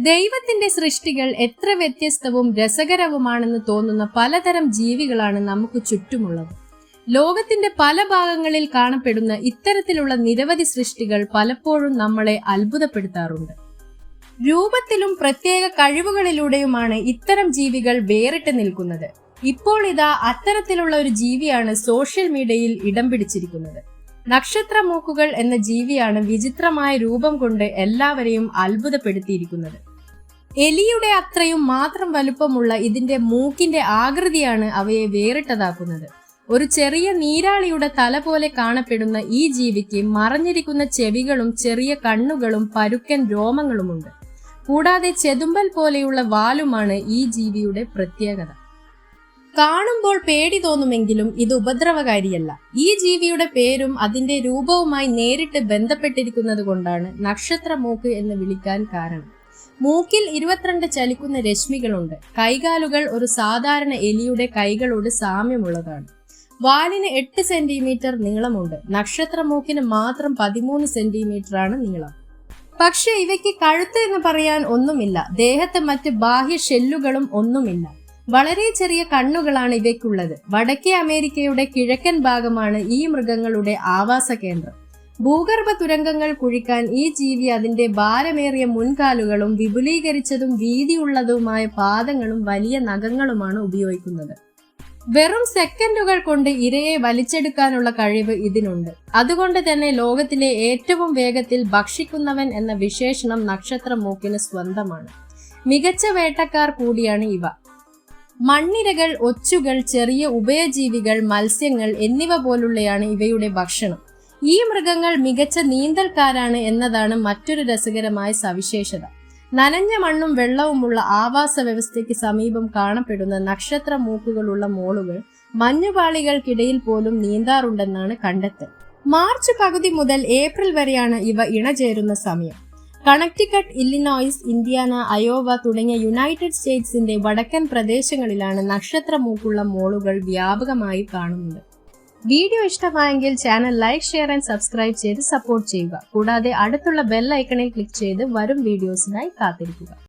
ദൈവത്തിന്റെ സൃഷ്ടികൾ എത്ര വ്യത്യസ്തവും രസകരവുമാണെന്ന് തോന്നുന്ന പലതരം ജീവികളാണ് നമുക്ക് ചുറ്റുമുള്ളത്. ലോകത്തിന്റെ പല ഭാഗങ്ങളിൽ കാണപ്പെടുന്ന ഇത്തരത്തിലുള്ള നിരവധി സൃഷ്ടികൾ പലപ്പോഴും നമ്മളെ അത്ഭുതപ്പെടുത്താറുണ്ട്. രൂപത്തിലും പ്രത്യേക കഴിവുകളിലൂടെയുമാണ് ഇത്തരം ജീവികൾ വേറിട്ട് നിൽക്കുന്നത്. ഇപ്പോൾ ഇതാ അത്തരത്തിലുള്ള ഒരു ജീവിയാണ് സോഷ്യൽ മീഡിയയിൽ ഇടം പിടിച്ചിരിക്കുന്നത്. നക്ഷത്രമൂക്കുകൾ എന്ന ജീവിയാണ് വിചിത്രമായ രൂപം കൊണ്ട് എല്ലാവരെയും അത്ഭുതപ്പെടുത്തിയിരിക്കുന്നത്. എലിയുടെ അത്രയും മാത്രം വലുപ്പമുള്ള ഇതിന്റെ മൂക്കിന്റെ ആകൃതിയാണ് അവയെ വേറിട്ടതാക്കുന്നത്. ഒരു ചെറിയ നീരാളിയുടെ തല പോലെ കാണപ്പെടുന്ന ഈ ജീവിക്ക് മറഞ്ഞിരിക്കുന്ന ചെവികളും ചെറിയ കണ്ണുകളും പരുക്കൻ രോമങ്ങളുമുണ്ട്. കൂടാതെ ചെതുമ്പൽ പോലെയുള്ള വാലുമാണ് ഈ ജീവിയുടെ പ്രത്യേകത. കാണുമ്പോൾ പേടി തോന്നുമെങ്കിലും ഇത് ഉപദ്രവകാരിയല്ല. ഈ ജീവിയുടെ പേരും അതിന്റെ രൂപവുമായി നേരിട്ട് ബന്ധപ്പെട്ടിരിക്കുന്നത് കൊണ്ടാണ് നക്ഷത്രമൂക്ക് എന്ന് വിളിക്കാൻ കാരണം. മൂക്കിൽ 22 ചലിക്കുന്ന രശ്മികളുണ്ട്. കൈകാലുകൾ ഒരു സാധാരണ എലിയുടെ കൈകളോട് സാമ്യമുള്ളതാണ്. വാലിന് 8 സെന്റിമീറ്റർ നീളമുണ്ട്. നക്ഷത്രമൂക്കിന് മാത്രം 13 സെന്റിമീറ്ററാണ് നീളം. പക്ഷെ ഇവയ്ക്ക് കഴുത്ത് എന്ന് പറയാൻ ഒന്നുമില്ല. ദേഹത്ത് മറ്റ് ബാഹ്യ ഷെല്ലുകളും ഒന്നുമില്ല. വളരെ ചെറിയ കണ്ണുകളാണ് ഇവയ്ക്കുള്ളത്. വടക്കേ അമേരിക്കയുടെ കിഴക്കൻ ഭാഗമാണ് ഈ മൃഗങ്ങളുടെ ആവാസ കേന്ദ്രം. ഭൂഗർഭ തുരങ്കങ്ങൾ കുഴിക്കാൻ ഈ ജീവി അതിന്റെ ഭാരമേറിയ മുൻകാലുകളും വിപുലീകരിച്ചതും വീതിയുള്ളതുമായ പാദങ്ങളും വലിയ നഖങ്ങളുമാണ് ഉപയോഗിക്കുന്നത്. വെറും സെക്കൻഡുകൾ കൊണ്ട് ഇരയെ വലിച്ചെടുക്കാനുള്ള കഴിവ് ഇതിനുണ്ട്. അതുകൊണ്ട് തന്നെ ലോകത്തിലെ ഏറ്റവും വേഗത്തിൽ ഭക്ഷിക്കുന്നവൻ എന്ന വിശേഷണം നക്ഷത്രമൂക്കിന് സ്വന്തമാണ്. മികച്ച വേട്ടക്കാർ കൂടിയാണ് ഇവ. മണ്ണിരകൾ, ഒച്ചുകൾ, ചെറിയ ഉഭയജീവികൾ, മത്സ്യങ്ങൾ എന്നിവ പോലുള്ളയാണ് ഇവയുടെ ഭക്ഷണം. ഈ മൃഗങ്ങൾ മികച്ച നീന്തൽക്കാരാണ് എന്നതാണ് മറ്റൊരു രസകരമായ സവിശേഷത. നനഞ്ഞ മണ്ണും വെള്ളവുമുള്ള ആവാസ വ്യവസ്ഥയ്ക്ക് സമീപം കാണപ്പെടുന്ന നക്ഷത്രമൂക്കുകളുള്ള മോളുകൾ മഞ്ഞുപാളികൾക്കിടയിൽ പോലും നീന്താറുണ്ടെന്നാണ് കണ്ടെത്തൽ. മാർച്ച് പകുതി മുതൽ ഏപ്രിൽ വരെയാണ് ഇവ ഇണചേരുന്ന സമയം. കണക്ടിക്കട്ട്, ഇല്ലിനോയ്സ്, ഇന്ത്യാന, അയോവ തുടങ്ങിയ യുണൈറ്റഡ് സ്റ്റേറ്റ്സിന്റെ വടക്കൻ പ്രദേശങ്ങളിലാണ് നക്ഷത്രമൂക്കുള്ള മോളുകൾ വ്യാപകമായി കാണുന്നത്. വീഡിയോ ഇഷ്ടമായെങ്കിൽ channel like, share and subscribe ചെയ്ത് സപ്പോർട്ട് ചെയ്യുക. കൂടാതെ അടുത്തുള്ള ബെൽ ഐക്കണിൽ ക്ലിക്ക് ചെയ്ത് വരും വീഡിയോസിനായി കാത്തിരിക്കുക.